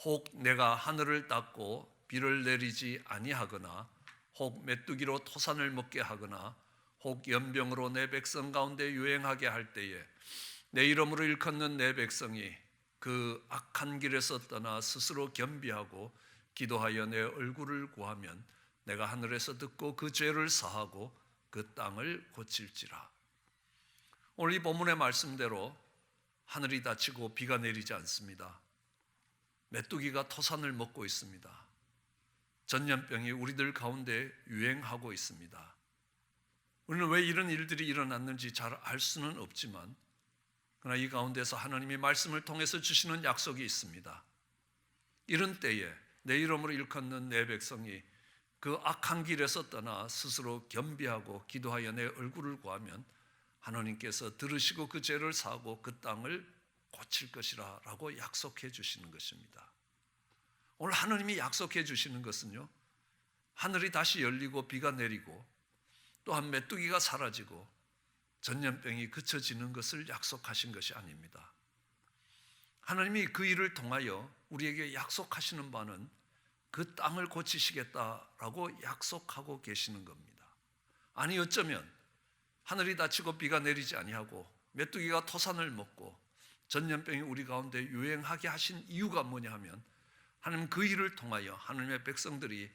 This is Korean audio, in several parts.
혹 내가 하늘을 닫고 비를 내리지 아니하거나 혹 메뚜기로 토산을 먹게 하거나 혹 연병으로 내 백성 가운데 유행하게 할 때에 내 이름으로 일컫는 내 백성이 그 악한 길에서 떠나 스스로 겸비하고 기도하여 내 얼굴을 구하면 내가 하늘에서 듣고 그 죄를 사하고 그 땅을 고칠지라. 오늘 이 본문의 말씀대로 하늘이 닫히고 비가 내리지 않습니다. 메뚜기가 토산을 먹고 있습니다. 전염병이 우리들 가운데 유행하고 있습니다. 우리는 왜 이런 일들이 일어났는지 잘 알 수는 없지만 그러나 이 가운데서 하나님이 말씀을 통해서 주시는 약속이 있습니다. 이런 때에 내 이름으로 일컫는 내 백성이 그 악한 길에서 떠나 스스로 겸비하고 기도하여 내 얼굴을 구하면 하나님께서 들으시고 그 죄를 사하고 그 땅을 고칠 것이라 라고 약속해 주시는 것입니다. 오늘 하나님이 약속해 주시는 것은요, 하늘이 다시 열리고 비가 내리고 또한 메뚜기가 사라지고 전염병이 그쳐지는 것을 약속하신 것이 아닙니다. 하나님이 그 일을 통하여 우리에게 약속하시는 바는 그 땅을 고치시겠다라고 약속하고 계시는 겁니다. 아니 어쩌면 하늘이 닫히고 비가 내리지 아니하고 메뚜기가 토산을 먹고 전염병이 우리 가운데 유행하게 하신 이유가 뭐냐 하면 하나님 그 일을 통하여 하나님의 백성들이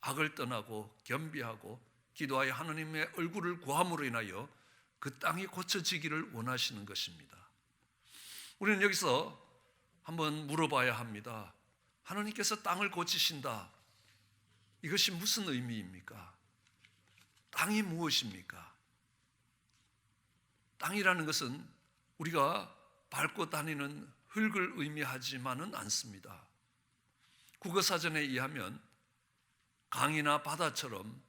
악을 떠나고 겸비하고 기도하여 하나님의 얼굴을 구함으로 인하여 그 땅이 고쳐지기를 원하시는 것입니다. 우리는 여기서 한번 물어봐야 합니다. 하나님께서 땅을 고치신다. 이것이 무슨 의미입니까? 땅이 무엇입니까? 땅이라는 것은 우리가 밟고 다니는 흙을 의미하지만은 않습니다. 국어사전에 의하면 강이나 바다처럼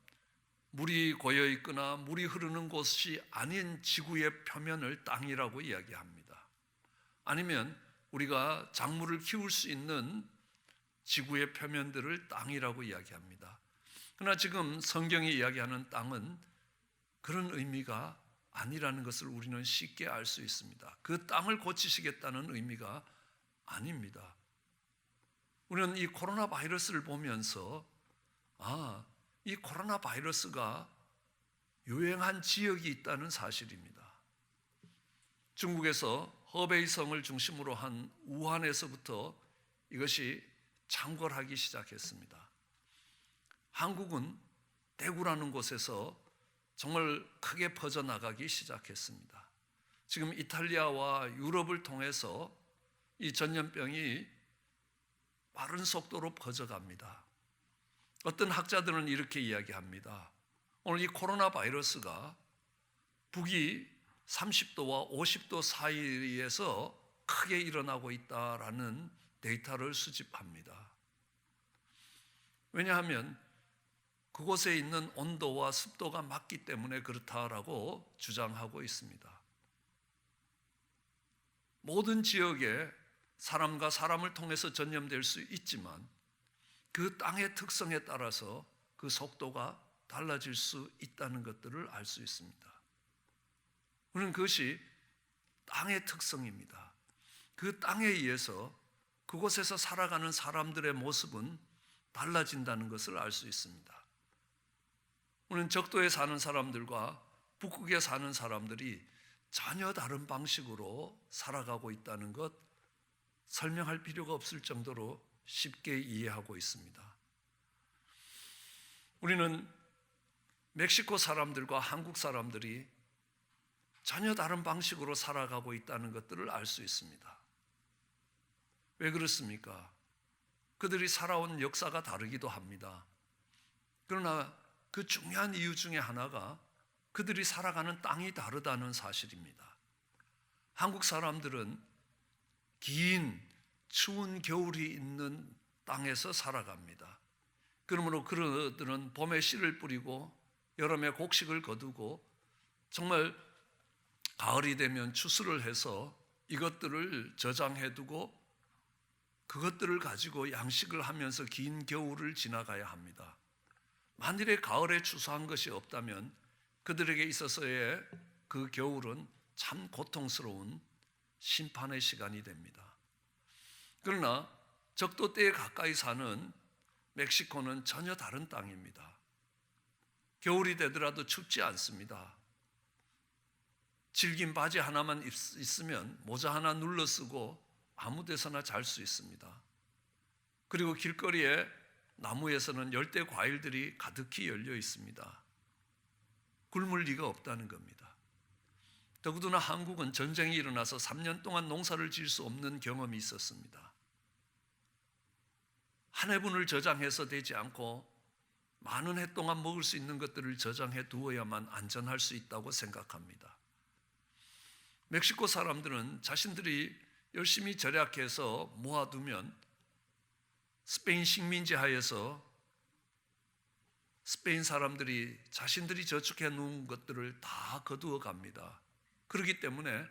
물이 고여 있거나 물이 흐르는 곳이 아닌 지구의 표면을 땅이라고 이야기합니다. 아니면 우리가 작물을 키울 수 있는 지구의 표면들을 땅이라고 이야기합니다. 그러나 지금 성경이 이야기하는 땅은 그런 의미가 아니라는 것을 우리는 쉽게 알 수 있습니다. 그 땅을 고치시겠다는 의미가 아닙니다. 우리는 이 코로나 바이러스를 보면서 이 코로나 바이러스가 유행한 지역이 있다는 사실입니다. 중국에서 허베이성을 중심으로 한 우한에서부터 이것이 창궐하기 시작했습니다. 한국은 대구라는 곳에서 정말 크게 퍼져나가기 시작했습니다. 지금 이탈리아와 유럽을 통해서 이 전염병이 빠른 속도로 퍼져갑니다. 어떤 학자들은 이렇게 이야기합니다. 오늘 이 코로나 바이러스가 북위 30도와 50도 사이에서 크게 일어나고 있다라는 데이터를 수집합니다. 왜냐하면 그곳에 있는 온도와 습도가 맞기 때문에 그렇다라고 주장하고 있습니다. 모든 지역에 사람과 사람을 통해서 전염될 수 있지만 그 땅의 특성에 따라서 그 속도가 달라질 수 있다는 것들을 알 수 있습니다. 우리는 그것이 땅의 특성입니다. 그 땅에 의해서 그곳에서 살아가는 사람들의 모습은 달라진다는 것을 알 수 있습니다. 우리는 적도에 사는 사람들과 북극에 사는 사람들이 전혀 다른 방식으로 살아가고 있다는 것 설명할 필요가 없을 정도로 쉽게 이해하고 있습니다. 우리는 멕시코 사람들과 한국 사람들이 전혀 다른 방식으로 살아가고 있다는 것들을 알 수 있습니다. 왜 그렇습니까? 그들이 살아온 역사가 다르기도 합니다. 그러나 그 중요한 이유 중에 하나가 그들이 살아가는 땅이 다르다는 사실입니다. 한국 사람들은 긴 추운 겨울이 있는 땅에서 살아갑니다. 그러므로 그들은 봄에 씨를 뿌리고 여름에 곡식을 거두고 정말 가을이 되면 추수를 해서 이것들을 저장해두고 그것들을 가지고 양식을 하면서 긴 겨울을 지나가야 합니다. 만일에 가을에 추수한 것이 없다면 그들에게 있어서의 그 겨울은 참 고통스러운 심판의 시간이 됩니다. 그러나 적도대에 가까이 사는 멕시코는 전혀 다른 땅입니다. 겨울이 되더라도 춥지 않습니다. 질긴 바지 하나만 있으면 모자 하나 눌러 쓰고 아무 데서나 잘 수 있습니다. 그리고 길거리에 나무에서는 열대 과일들이 가득히 열려 있습니다. 굶을 리가 없다는 겁니다. 더구나 한국은 전쟁이 일어나서 3년 동안 농사를 지을 수 없는 경험이 있었습니다. 한 해분을 저장해서 되지 않고 많은 해 동안 먹을 수 있는 것들을 저장해 두어야만 안전할 수 있다고 생각합니다. 멕시코 사람들은 자신들이 열심히 절약해서 모아두면 스페인 식민지 하에서 스페인 사람들이 자신들이 저축해 놓은 것들을 다 거두어 갑니다. 그렇기 때문에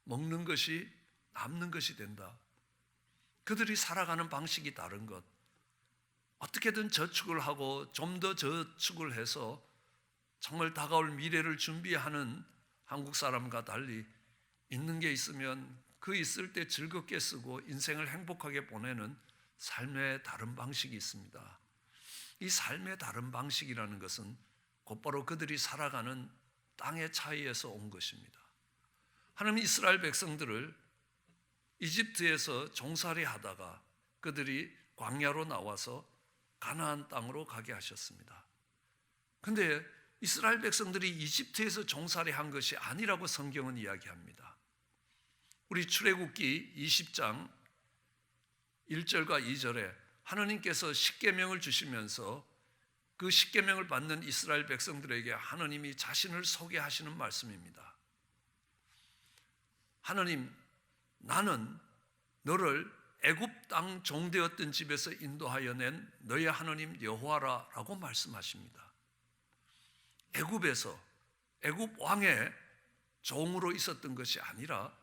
먹는 것이 남는 것이 된다. 그들이 살아가는 방식이 다른 것. 어떻게든 저축을 하고 좀 더 저축을 해서 정말 다가올 미래를 준비하는 한국 사람과 달리 있는 게 있으면 그 있을 때 즐겁게 쓰고 인생을 행복하게 보내는 삶의 다른 방식이 있습니다. 이 삶의 다른 방식이라는 것은 곧바로 그들이 살아가는 땅의 차이에서 온 것입니다. 하나님 이스라엘 백성들을 이집트에서 종살이 하다가 그들이 광야로 나와서 가나안 땅으로 가게 하셨습니다. 그런데 이스라엘 백성들이 이집트에서 종살이 한 것이 아니라고 성경은 이야기합니다. 우리 출애굽기 20장 1절과 2절에 하나님께서 십계명을 주시면서 그 십계명을 받는 이스라엘 백성들에게 하나님이 자신을 소개하시는 말씀입니다. 하나님, 나는 너를 애굽 땅 종되었던 집에서 인도하여 낸 너의 하나님 여호와라라고 말씀하십니다. 애굽에서 애굽 왕의 종으로 있었던 것이 아니라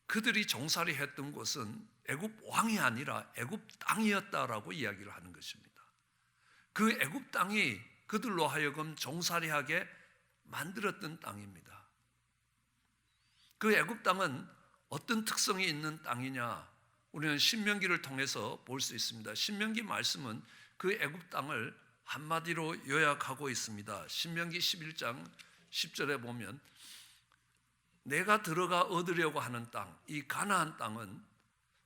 그들이 종살이 했던 곳은 애굽 왕이 아니라 애굽 땅이었다라고 이야기를 하는 것입니다. 그 애굽 땅이 그들로 하여금 종살이하게 만들었던 땅입니다. 그 애굽 땅은 어떤 특성이 있는 땅이냐? 우리는 신명기를 통해서 볼 수 있습니다. 신명기 말씀은 그 애굽 땅을 한마디로 요약하고 있습니다. 신명기 11장 10절에 보면 내가 들어가 얻으려고 하는 땅, 이 가나안 땅은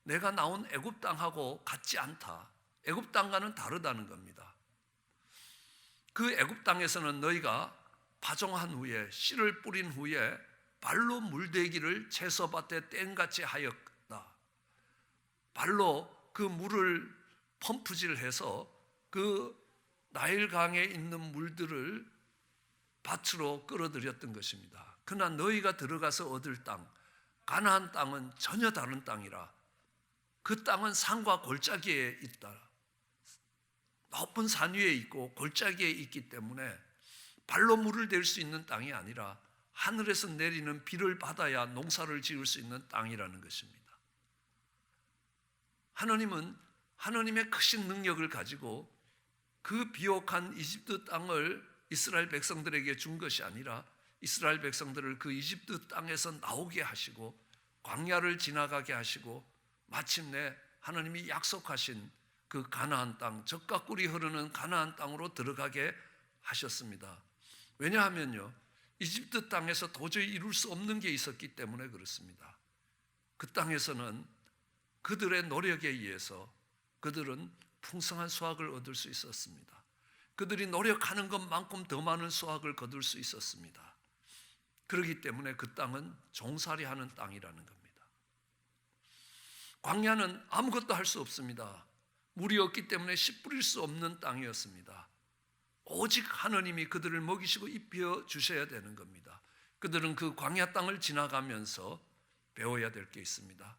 내가 나온 애굽 땅하고 같지 않다. 애굽 땅과는 다르다는 겁니다. 그 애굽 땅에서는 너희가 파종한 후에 씨를 뿌린 후에 발로 물대기를 채소밭에 땡같이 하였다. 발로 그 물을 펌프질해서 그 나일강에 있는 물들을 밭으로 끌어들였던 것입니다. 그러나 너희가 들어가서 얻을 땅, 가나안 땅은 전혀 다른 땅이라. 그 땅은 산과 골짜기에 있다. 높은 산 위에 있고 골짜기에 있기 때문에 발로 물을 댈 수 있는 땅이 아니라 하늘에서 내리는 비를 받아야 농사를 지을 수 있는 땅이라는 것입니다. 하나님은 하나님의 크신 능력을 가지고 그 비옥한 이집트 땅을 이스라엘 백성들에게 준 것이 아니라 이스라엘 백성들을 그 이집트 땅에서 나오게 하시고 광야를 지나가게 하시고 마침내 하나님이 약속하신 그 가나안 땅, 젖과 꿀이 흐르는 가나안 땅으로 들어가게 하셨습니다. 왜냐하면요, 이집트 땅에서 도저히 이룰 수 없는 게 있었기 때문에 그렇습니다. 그 땅에서는 그들의 노력에 의해서 그들은 풍성한 수확을 얻을 수 있었습니다. 그들이 노력하는 것만큼 더 많은 수확을 거둘 수 있었습니다. 그렇기 때문에 그 땅은 종살이하는 땅이라는 겁니다. 광야는 아무것도 할 수 없습니다. 물이 없기 때문에 씨 뿌릴 수 없는 땅이었습니다. 오직 하나님이 그들을 먹이시고 입혀 주셔야 되는 겁니다. 그들은 그 광야 땅을 지나가면서 배워야 될 게 있습니다.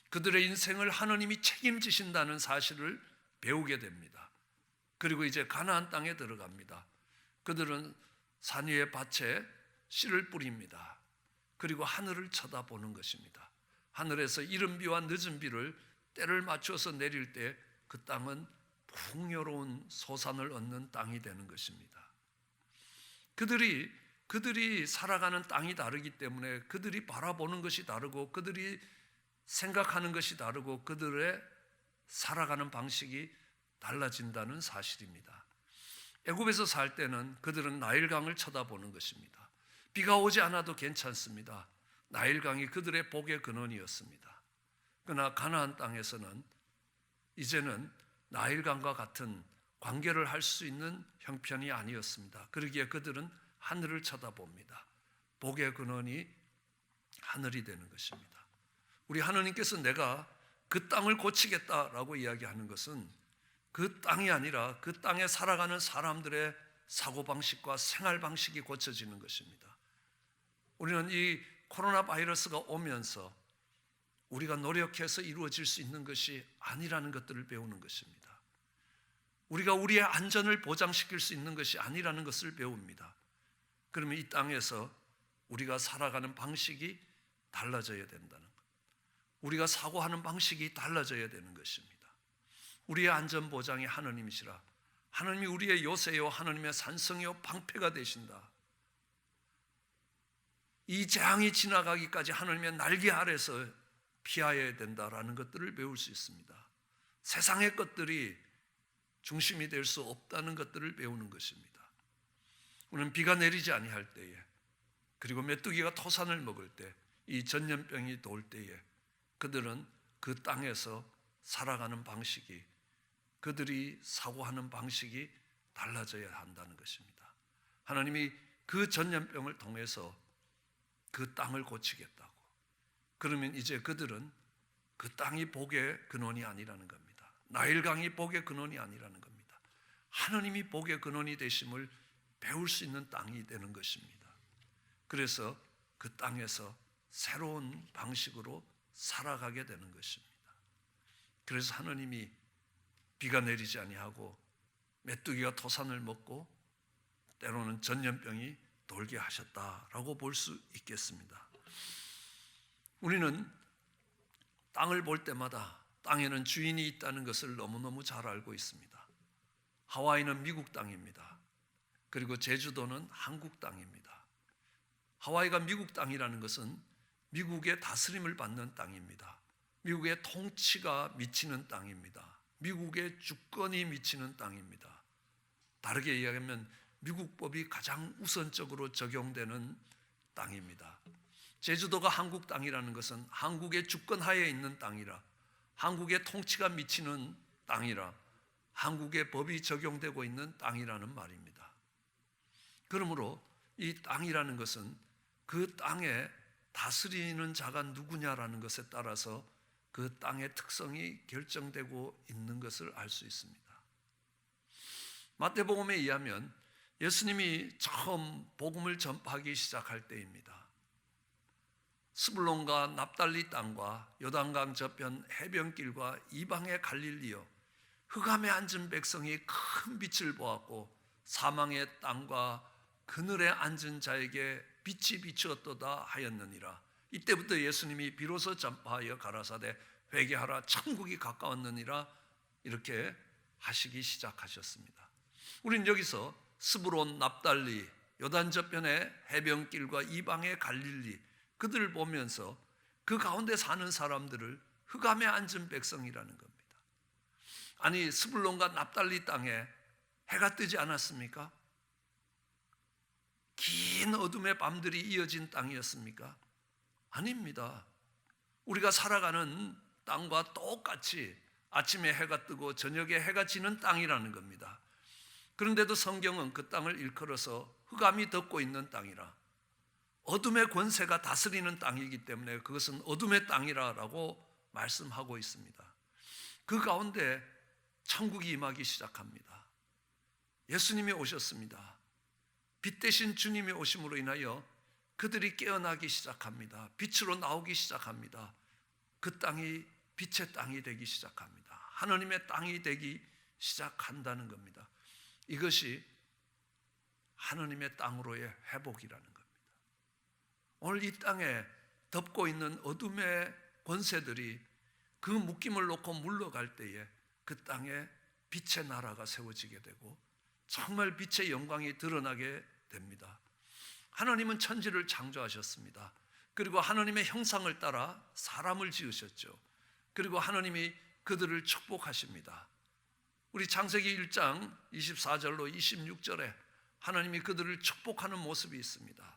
그들의 인생을 하나님이 책임지신다는 사실을 배우게 됩니다. 그리고 이제 가나안 땅에 들어갑니다. 그들은 산 위의 밭에 씨를 뿌립니다. 그리고 하늘을 쳐다보는 것입니다. 하늘에서 이른 비와 늦은 비를 때를 맞춰서 내릴 때 그 땅은 풍요로운 소산을 얻는 땅이 되는 것입니다. 그들이 살아가는 땅이 다르기 때문에 그들이 바라보는 것이 다르고 그들이 생각하는 것이 다르고 그들의 살아가는 방식이 달라진다는 사실입니다. 애굽에서 살 때는 그들은 나일강을 쳐다보는 것입니다. 비가 오지 않아도 괜찮습니다. 나일강이 그들의 복의 근원이었습니다. 그러나 가나안 땅에서는 이제는 나일강과 같은 관계를 할 수 있는 형편이 아니었습니다. 그러기에 그들은 하늘을 쳐다봅니다. 복의 근원이 하늘이 되는 것입니다. 우리 하느님께서 내가 그 땅을 고치겠다라고 이야기하는 것은 그 땅이 아니라 그 땅에 살아가는 사람들의 사고방식과 생활방식이 고쳐지는 것입니다. 우리는 이 코로나 바이러스가 오면서 우리가 노력해서 이루어질 수 있는 것이 아니라는 것들을 배우는 것입니다. 우리가 우리의 안전을 보장시킬 수 있는 것이 아니라는 것을 배웁니다. 그러면 이 땅에서 우리가 살아가는 방식이 달라져야 된다는 것, 우리가 사고하는 방식이 달라져야 되는 것입니다. 우리의 안전 보장이 하나님이시라, 하나님이 우리의 요새요 하나님의 산성이요 방패가 되신다. 이 재앙이 지나가기까지 하나님의 날개 아래서 피하여야 된다라는 것들을 배울 수 있습니다. 세상의 것들이 중심이 될 수 없다는 것들을 배우는 것입니다. 우리는 비가 내리지 아니할 때에, 그리고 메뚜기가 토산을 먹을 때, 이 전염병이 돌 때에 그들은 그 땅에서 살아가는 방식이, 그들이 사고하는 방식이 달라져야 한다는 것입니다. 하나님이 그 전염병을 통해서 그 땅을 고치겠다고. 그러면 이제 그들은 그 땅이 복의 근원이 아니라는 겁니다. 나일강이 복의 근원이 아니라는 겁니다. 하나님이 복의 근원이 되심을 배울 수 있는 땅이 되는 것입니다. 그래서 그 땅에서 새로운 방식으로 살아가게 되는 것입니다. 그래서 하나님이 비가 내리지 아니하고 메뚜기가 토산을 먹고 때로는 전염병이 돌게 하셨다라고 볼 수 있겠습니다. 우리는 땅을 볼 때마다 땅에는 주인이 있다는 것을 너무너무 잘 알고 있습니다. 하와이는 미국 땅입니다. 그리고 제주도는 한국 땅입니다. 하와이가 미국 땅이라는 것은 미국의 다스림을 받는 땅입니다. 미국의 통치가 미치는 땅입니다. 미국의 주권이 미치는 땅입니다. 다르게 이야기하면 미국 법이 가장 우선적으로 적용되는 땅입니다. 제주도가 한국 땅이라는 것은 한국의 주권 하에 있는 땅이라, 한국의 통치가 미치는 땅이라, 한국의 법이 적용되고 있는 땅이라는 말입니다. 그러므로 이 땅이라는 것은 그 땅에 다스리는 자가 누구냐라는 것에 따라서 그 땅의 특성이 결정되고 있는 것을 알 수 있습니다. 마태복음에 의하면 예수님이 처음 복음을 전파하기 시작할 때입니다. 스불론과 납달리 땅과 요단강 저편 해변길과 이방의 갈릴리여, 흑암에 앉은 백성이 큰 빛을 보았고 사망의 땅과 그늘에 앉은 자에게 빛이 비추었도다 하였느니라. 이때부터 예수님이 비로소 전파하여 가라사대 회개하라 천국이 가까웠느니라 이렇게 하시기 시작하셨습니다. 우리는 여기서 스불론, 납달리, 요단 저편의 해변길과 이방의 갈릴리, 그들을 보면서 그 가운데 사는 사람들을 흑암에 앉은 백성이라는 겁니다. 아니, 스불론과 납달리 땅에 해가 뜨지 않았습니까? 긴 어둠의 밤들이 이어진 땅이었습니까? 아닙니다. 우리가 살아가는 땅과 똑같이 아침에 해가 뜨고 저녁에 해가 지는 땅이라는 겁니다. 그런데도 성경은 그 땅을 일컬어서 흑암이 덮고 있는 땅이라, 어둠의 권세가 다스리는 땅이기 때문에 그것은 어둠의 땅이라고 말씀하고 있습니다. 그 가운데 천국이 임하기 시작합니다. 예수님이 오셨습니다. 빛 대신 주님이 오심으로 인하여 그들이 깨어나기 시작합니다. 빛으로 나오기 시작합니다. 그 땅이 빛의 땅이 되기 시작합니다. 하나님의 땅이 되기 시작한다는 겁니다. 이것이 하나님의 땅으로의 회복이라는 겁니다. 오늘 이 땅에 덮고 있는 어둠의 권세들이 그 묶임을 놓고 물러갈 때에 그 땅에 빛의 나라가 세워지게 되고 정말 빛의 영광이 드러나게 됩니다. 하나님은 천지를 창조하셨습니다. 그리고 하나님의 형상을 따라 사람을 지으셨죠. 그리고 하나님이 그들을 축복하십니다. 우리 창세기 1장 24절로 26절에 하나님이 그들을 축복하는 모습이 있습니다.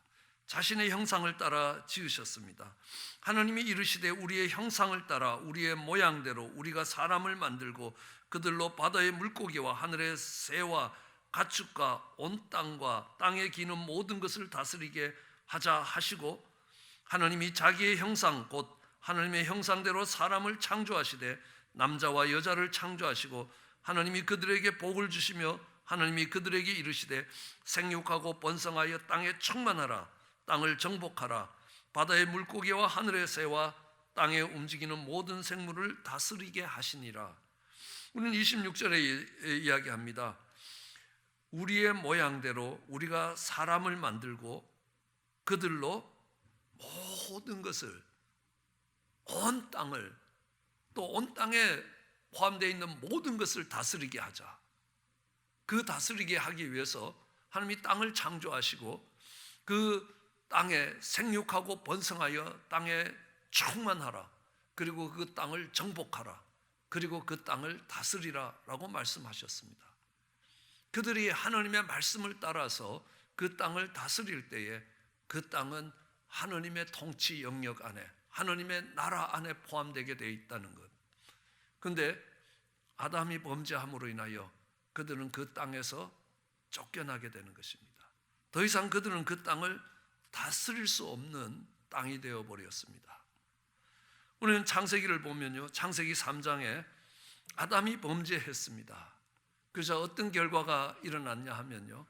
자신의 형상을 따라 지으셨습니다. 하나님이 이르시되 우리의 형상을 따라 우리의 모양대로 우리가 사람을 만들고 그들로 바다의 물고기와 하늘의 새와 가축과 온 땅과 땅에 기는 모든 것을 다스리게 하자 하시고, 하나님이 자기의 형상 곧 하나님의 형상대로 사람을 창조하시되 남자와 여자를 창조하시고, 하나님이 그들에게 복을 주시며 하나님이 그들에게 이르시되 생육하고 번성하여 땅에 충만하라, 땅을 정복하라, 바다의 물고기와 하늘의 새와 땅에 움직이는 모든 생물을 다스리게 하시니라. 우리는 26절에 이야기합니다. 우리의 모양대로 우리가 사람을 만들고 그들로 모든 것을, 온 땅을, 또 온 땅에 포함되어 있는 모든 것을 다스리게 하자. 그 다스리게 하기 위해서 하나님이 땅을 창조하시고 그 땅에 생육하고 번성하여 땅에 충만하라, 그리고 그 땅을 정복하라, 그리고 그 땅을 다스리라 라고 말씀하셨습니다. 그들이 하나님의 말씀을 따라서 그 땅을 다스릴 때에 그 땅은 하나님의 통치 영역 안에, 하나님의 나라 안에 포함되게 되어 있다는 것. 그런데 아담이 범죄함으로 인하여 그들은 그 땅에서 쫓겨나게 되는 것입니다. 더 이상 그들은 그 땅을 다스릴 수 없는 땅이 되어버렸습니다. 우리는 창세기를 보면요, 창세기 3장에 아담이 범죄했습니다. 그래서 어떤 결과가 일어났냐 하면요,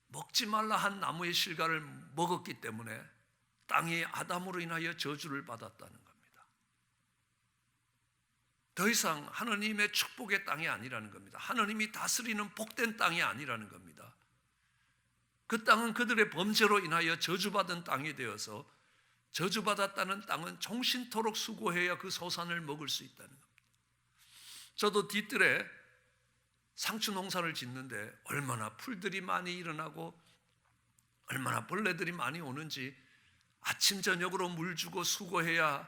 먹지 말라 한 나무의 실과를 먹었기 때문에 땅이 아담으로 인하여 저주를 받았다는 겁니다. 더 이상 하나님의 축복의 땅이 아니라는 겁니다. 하나님이 다스리는 복된 땅이 아니라는 겁니다. 그 땅은 그들의 범죄로 인하여 저주받은 땅이 되어서 저주받았다는 땅은 종신토록 수고해야 그 소산을 먹을 수 있다는 겁니다. 저도 뒤뜰에 상추 농사를 짓는데 얼마나 풀들이 많이 일어나고 얼마나 벌레들이 많이 오는지 아침 저녁으로 물 주고 수고해야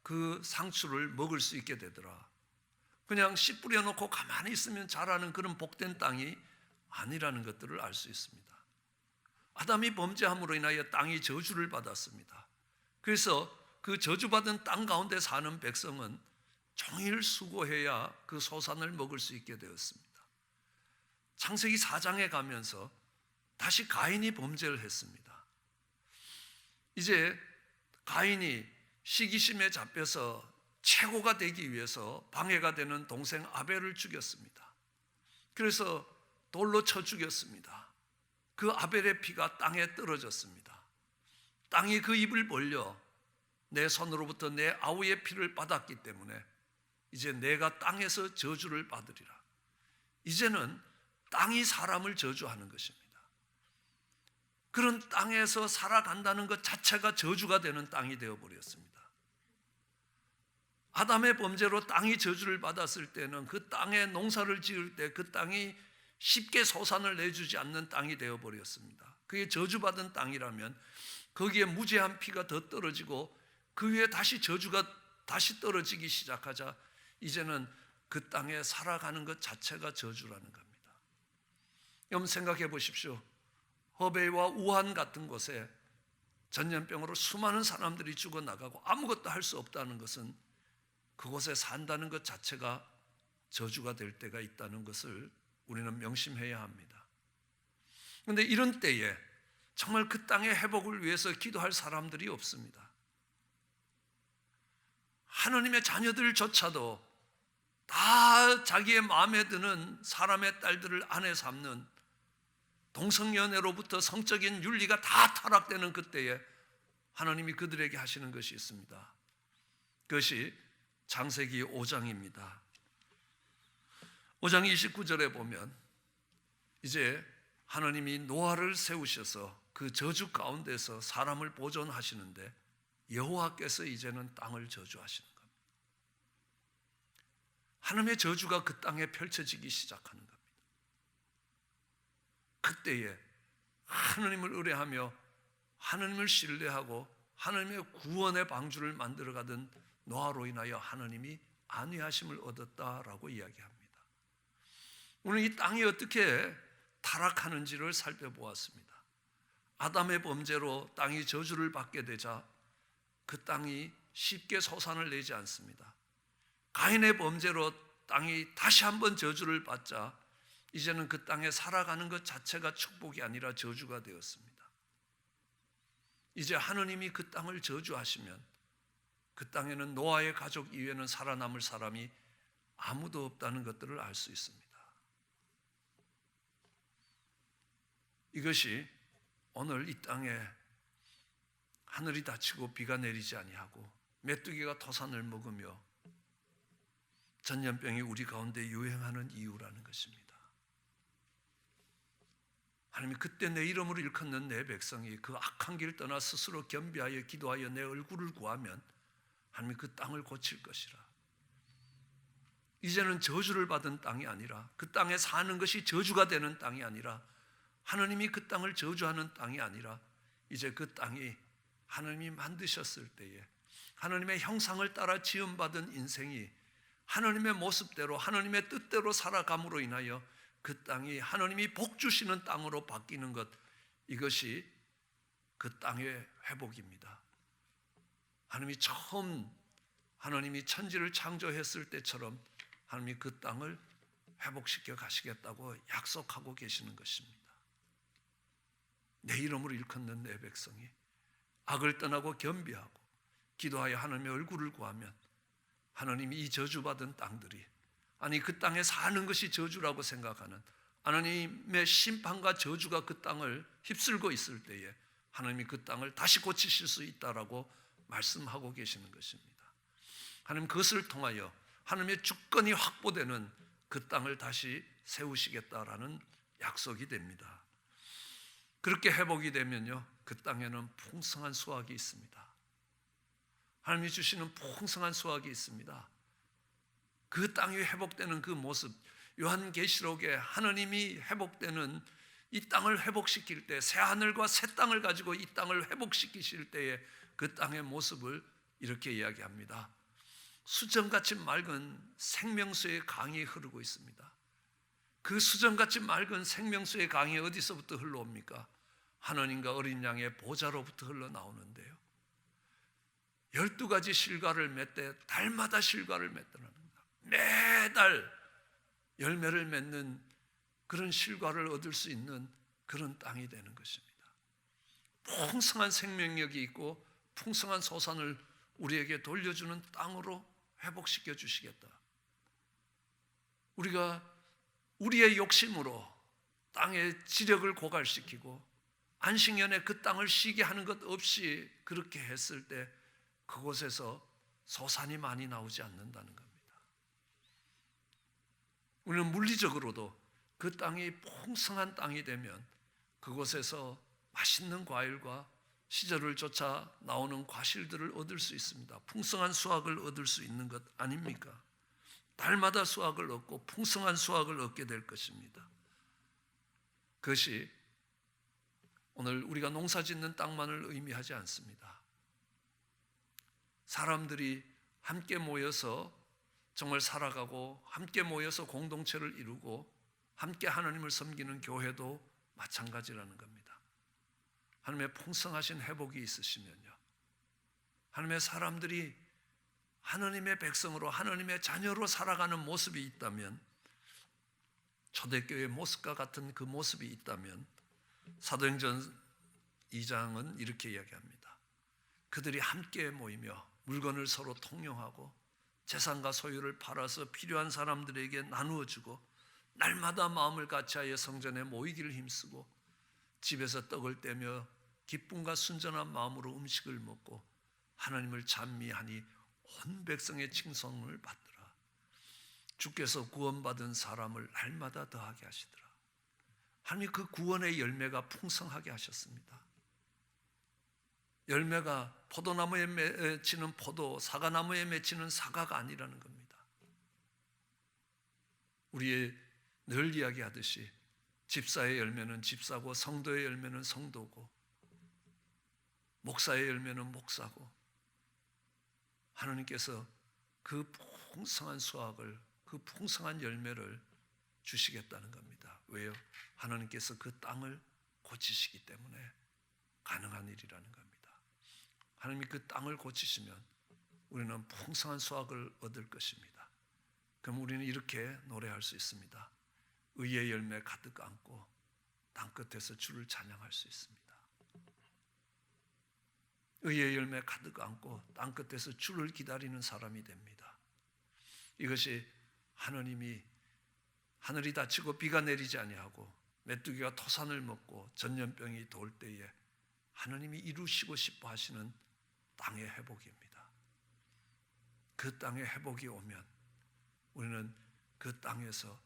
그 상추를 먹을 수 있게 되더라. 그냥 씨 뿌려놓고 가만히 있으면 자라는 그런 복된 땅이 아니라는 것들을 알 수 있습니다. 아담이 범죄함으로 인하여 땅이 저주를 받았습니다. 그래서 그 저주받은 땅 가운데 사는 백성은 종일 수고해야 그 소산을 먹을 수 있게 되었습니다. 창세기 4장에 가면서 다시 가인이 범죄를 했습니다. 이제 가인이 시기심에 잡혀서 최고가 되기 위해서 방해가 되는 동생 아벨을 죽였습니다. 그래서 돌로 쳐 죽였습니다. 그 아벨의 피가 땅에 떨어졌습니다. 땅이 그 입을 벌려 내 손으로부터 내 아우의 피를 받았기 때문에 이제 내가 땅에서 저주를 받으리라. 이제는 땅이 사람을 저주하는 것입니다. 그런 땅에서 살아간다는 것 자체가 저주가 되는 땅이 되어버렸습니다. 아담의 범죄로 땅이 저주를 받았을 때는 그 땅에 농사를 지을 때 그 땅이 쉽게 소산을 내주지 않는 땅이 되어버렸습니다. 그게 저주받은 땅이라면 거기에 무죄한 피가 더 떨어지고 그 위에 다시 저주가 다시 떨어지기 시작하자 이제는 그 땅에 살아가는 것 자체가 저주라는 겁니다. 여러분 생각해 보십시오. 허베이와 우한 같은 곳에 전염병으로 수많은 사람들이 죽어나가고 아무것도 할 수 없다는 것은 그곳에 산다는 것 자체가 저주가 될 때가 있다는 것을 우리는 명심해야 합니다. 그런데 이런 때에 정말 그 땅의 회복을 위해서 기도할 사람들이 없습니다. 하나님의 자녀들조차도 다 자기의 마음에 드는 사람의 딸들을 아내 삼는 동성연애로부터 성적인 윤리가 다 타락되는 그때에 하나님이 그들에게 하시는 것이 있습니다. 그것이 창세기 5장입니다. 5장 29절에 보면 이제 하나님이 노아를 세우셔서 그 저주 가운데서 사람을 보존하시는데 여호와께서 이제는 땅을 저주하시는 겁니다. 하나님의 저주가 그 땅에 펼쳐지기 시작하는 겁니다. 그때에 하나님을 의뢰하며 하나님을 신뢰하고 하나님의 구원의 방주를 만들어가던 노아로 인하여 하나님이 안위하심을 얻었다라고 이야기합니다. 오늘 이 땅이 어떻게 타락하는지를 살펴보았습니다. 아담의 범죄로 땅이 저주를 받게 되자 그 땅이 쉽게 소산을 내지 않습니다. 가인의 범죄로 땅이 다시 한번 저주를 받자 이제는 그 땅에 살아가는 것 자체가 축복이 아니라 저주가 되었습니다. 이제 하느님이 그 땅을 저주하시면 그 땅에는 노아의 가족 이외에는 살아남을 사람이 아무도 없다는 것들을 알 수 있습니다. 이것이 오늘 이 땅에 하늘이 닫히고 비가 내리지 아니하고 메뚜기가 토산을 먹으며 전염병이 우리 가운데 유행하는 이유라는 것입니다. 하나님이 그때 내 이름으로 일컫는 내 백성이 그 악한 길 떠나 스스로 겸비하여 기도하여 내 얼굴을 구하면 하나님이 그 땅을 고칠 것이라. 이제는 저주를 받은 땅이 아니라 그 땅에 사는 것이 저주가 되는 땅이 아니라 하나님이 그 땅을 저주하는 땅이 아니라 이제 그 땅이 하나님이 만드셨을 때에 하나님의 형상을 따라 지음받은 인생이 하나님의 모습대로 하나님의 뜻대로 살아감으로 인하여 그 땅이 하나님이 복 주시는 땅으로 바뀌는 것, 이것이 그 땅의 회복입니다. 하나님이 처음 하나님이 천지를 창조했을 때처럼 하나님이 그 땅을 회복시켜 가시겠다고 약속하고 계시는 것입니다. 내 이름으로 일컫는 내 백성이 악을 떠나고 겸비하고 기도하여 하나님의 얼굴을 구하면 하나님이 이 저주받은 땅들이, 아니 그 땅에 사는 것이 저주라고 생각하는 하나님의 심판과 저주가 그 땅을 휩쓸고 있을 때에 하나님이 그 땅을 다시 고치실 수 있다라고 말씀하고 계시는 것입니다. 하나님 그것을 통하여 하나님의 주권이 확보되는 그 땅을 다시 세우시겠다라는 약속이 됩니다. 그렇게 회복이 되면요, 그 땅에는 풍성한 수확이 있습니다. 하나님이 주시는 풍성한 수확이 있습니다. 그 땅이 회복되는 그 모습, 요한계시록에 하나님이 회복되는 이 땅을 회복시킬 때, 새 하늘과 새 땅을 가지고 이 땅을 회복시키실 때에 그 땅의 모습을 이렇게 이야기합니다. 수정같이 맑은 생명수의 강이 흐르고 있습니다. 그 수정같이 맑은 생명수의 강이 어디서부터 흘러옵니까? 하나님과 어린 양의 보좌로부터 흘러나오는데요, 12가지 실과를 맺되 달마다 실과를 맺더라는 겁니다. 매달 열매를 맺는 그런 실과를 얻을 수 있는 그런 땅이 되는 것입니다. 풍성한 생명력이 있고 풍성한 소산을 우리에게 돌려주는 땅으로 회복시켜 주시겠다. 우리가 우리의 욕심으로 땅의 지력을 고갈시키고 안식년에 그 땅을 쉬게 하는 것 없이 그렇게 했을 때 그곳에서 소산이 많이 나오지 않는다는 겁니다. 우리는 물리적으로도 그 땅이 풍성한 땅이 되면 그곳에서 맛있는 과일과 시절을 쫓아 나오는 과실들을 얻을 수 있습니다. 풍성한 수확을 얻을 수 있는 것 아닙니까? 달마다 수확을 얻고 풍성한 수확을 얻게 될 것입니다. 그것이 오늘 우리가 농사 짓는 땅만을 의미하지 않습니다. 사람들이 함께 모여서 정말 살아가고 함께 모여서 공동체를 이루고 함께 하나님을 섬기는 교회도 마찬가지라는 겁니다. 하나님의 풍성하신 회복이 있으시면요, 하나님의 사람들이 하나님의 백성으로 하나님의 자녀로 살아가는 모습이 있다면, 초대교회의 모습과 같은 그 모습이 있다면 사도행전 2장은 이렇게 이야기합니다. 그들이 함께 모이며 물건을 서로 통용하고 재산과 소유를 팔아서 필요한 사람들에게 나누어 주고 날마다 마음을 같이하여 성전에 모이기를 힘쓰고 집에서 떡을 떼며 기쁨과 순전한 마음으로 음식을 먹고 하나님을 찬미하니 온 백성의 칭송을 받더라. 주께서 구원받은 사람을 날마다 더하게 하시더라. 하나님 그 구원의 열매가 풍성하게 하셨습니다. 열매가 포도나무에 맺히는 포도, 사과나무에 맺히는 사과가 아니라는 겁니다. 우리의 늘 이야기하듯이 집사의 열매는 집사고 성도의 열매는 성도고 목사의 열매는 목사고, 하나님께서 그 풍성한 수확을, 그 풍성한 열매를 주시겠다는 겁니다. 왜요? 하나님께서 그 땅을 고치시기 때문에 가능한 일이라는 겁니다. 하나님이 그 땅을 고치시면 우리는 풍성한 수확을 얻을 것입니다. 그럼 우리는 이렇게 노래할 수 있습니다. 의의 열매 가득 안고 땅끝에서 주를 찬양할 수 있습니다. 의의 열매 가득 안고 땅끝에서 주를 기다리는 사람이 됩니다. 이것이 하나님이 하늘이 닫히고 비가 내리지 아니하고 메뚜기가 토산을 먹고 전염병이 돌 때에 하나님이 이루시고 싶어 하시는 땅의 회복입니다. 그 땅의 회복이 오면 우리는 그 땅에서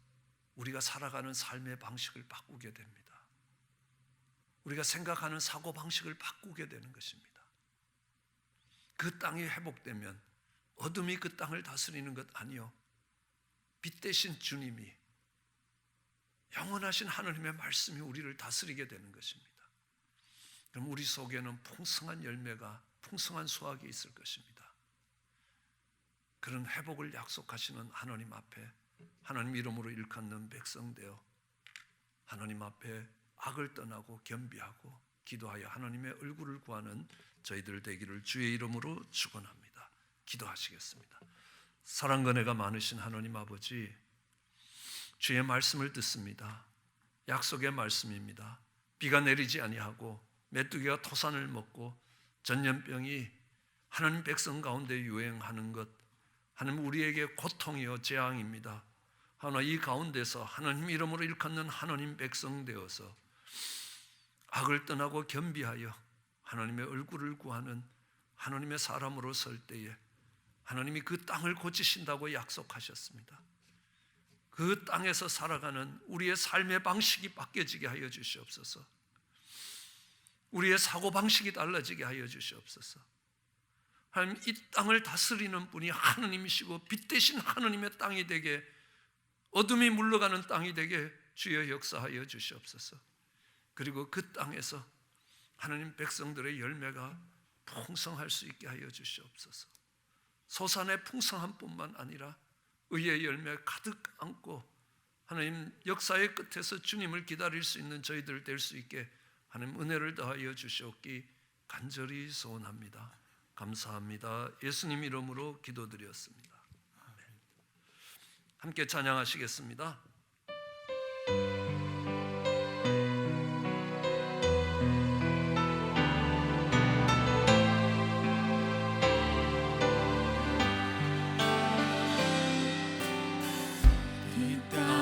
우리가 살아가는 삶의 방식을 바꾸게 됩니다. 우리가 생각하는 사고방식을 바꾸게 되는 것입니다. 그 땅이 회복되면 어둠이 그 땅을 다스리는 것 아니요, 빛 대신 주님이, 영원하신 하나님의 말씀이 우리를 다스리게 되는 것입니다. 그럼 우리 속에는 풍성한 열매가, 풍성한 수확이 있을 것입니다. 그런 회복을 약속하시는 하나님 앞에 하나님 이름으로 일컫는 백성 되어 하나님 앞에 악을 떠나고 겸비하고 기도하여 하나님의 얼굴을 구하는 저희들 되기를 주의 이름으로 축원합니다. 기도하시겠습니다. 사랑과 은혜가 많으신 하나님 아버지, 주의 말씀을 듣습니다. 약속의 말씀입니다. 비가 내리지 아니하고 메뚜기가 토산을 먹고 전염병이 하나님 백성 가운데 유행하는 것, 하나님 우리에게 고통이요 재앙입니다. 하나 이 가운데서 하나님 이름으로 일컫는 하나님 백성 되어서 악을 떠나고 겸비하여 하나님의 얼굴을 구하는 하나님의 사람으로 설 때에 하나님이 그 땅을 고치신다고 약속하셨습니다. 그 땅에서 살아가는 우리의 삶의 방식이 바뀌어지게 하여 주시옵소서. 우리의 사고방식이 달라지게 하여 주시옵소서. 하나님, 이 땅을 다스리는 분이 하나님이시고 빛 대신 하나님의 땅이 되게, 어둠이 물러가는 땅이 되게 주여 역사하여 주시옵소서. 그리고 그 땅에서 하나님 백성들의 열매가 풍성할 수 있게 하여 주시옵소서. 소산의 풍성한 뿐만 아니라 의의 열매 가득 안고 하나님 역사의 끝에서 주님을 기다릴 수 있는 저희들 될 수 있게 하나님 은혜를 더하여 주시옵기 간절히 소원합니다. 감사합니다. 예수님 이름으로 기도드렸습니다. 아멘. 함께 찬양하시겠습니다. 이 땅